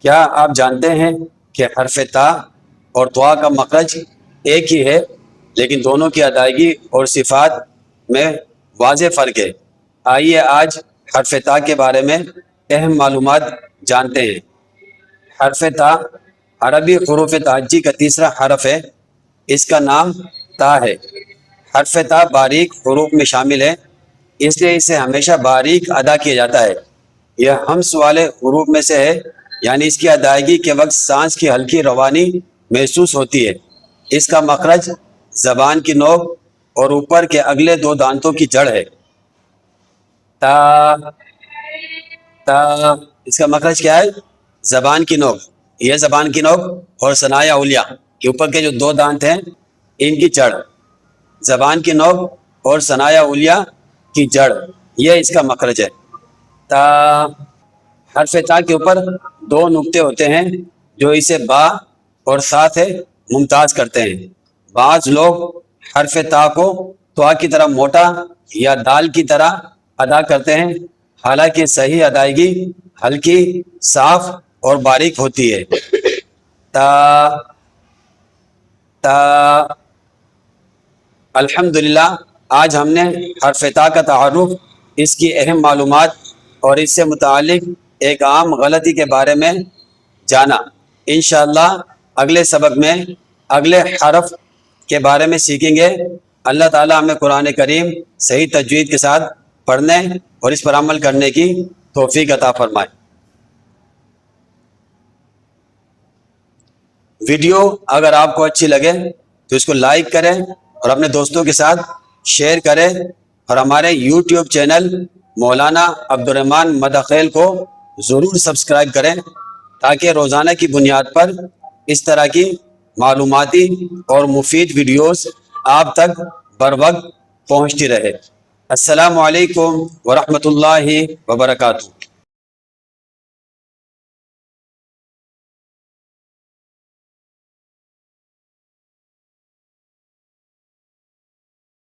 کیا آپ جانتے ہیں کہ حرف تا اور طوا کا مخرج ایک ہی ہے، لیکن دونوں کی ادائیگی اور صفات میں واضح فرق ہے؟ آئیے آج حرف تا کے بارے میں اہم معلومات جانتے ہیں۔ حرف تا عربی حروف تہجی کا تیسرا حرف ہے۔ اس کا نام تا ہے۔ حرف تا باریک حروف میں شامل ہے، اس لیے اسے ہمیشہ باریک ادا کیا جاتا ہے۔ یہ ہمس والے حروف میں سے ہے، یعنی اس کی ادائیگی کے وقت سانس کی ہلکی روانی محسوس ہوتی ہے۔ اس کا مخرج زبان کی نوک اور اوپر کے اگلے دو دانتوں کی جڑ ہے۔ تا تا اس کا مخرج کیا ہے؟ زبان کی نوک، یہ زبان کی نوک اور ثنایا علیہ کے اوپر کے جو دو دانت ہیں ان کی جڑ، زبان کی نوک اور ثنایا علیہ کی جڑ، یہ اس کا مخرج ہے۔ تا حرف تا کے اوپر دو نقطے ہوتے ہیں جو اسے با اور سا سے ممتاز کرتے ہیں۔ بعض لوگ حرف تا کو طوا کی طرح موٹا یا دال کی طرح ادا کرتے ہیں، حالانکہ صحیح ادائیگی ہلکی، صاف اور باریک ہوتی ہے۔ تا تا الحمدللہ آج ہم نے حرف تا کا تعارف، اس کی اہم معلومات اور اس سے متعلق ایک عام غلطی کے بارے میں جانا۔ انشاءاللہ اگلے سبق میں اگلے حرف کے بارے میں سیکھیں گے۔ اللہ تعالی ہمیں قرآن کریم صحیح تجوید کے ساتھ پڑھنے اور اس پر عمل کرنے کی توفیق عطا فرمائے۔ ویڈیو اگر آپ کو اچھی لگے تو اس کو لائک کریں اور اپنے دوستوں کے ساتھ شیئر کریں، اور ہمارے یوٹیوب چینل مولانا عبدالرحمن مداخیل کو ضرور سبسکرائب کریں، تاکہ روزانہ کی بنیاد پر اس طرح کی معلوماتی اور مفید ویڈیوز آپ تک بر وقت پہنچتی رہے۔ السلام علیکم ورحمۃ اللہ وبرکاتہ۔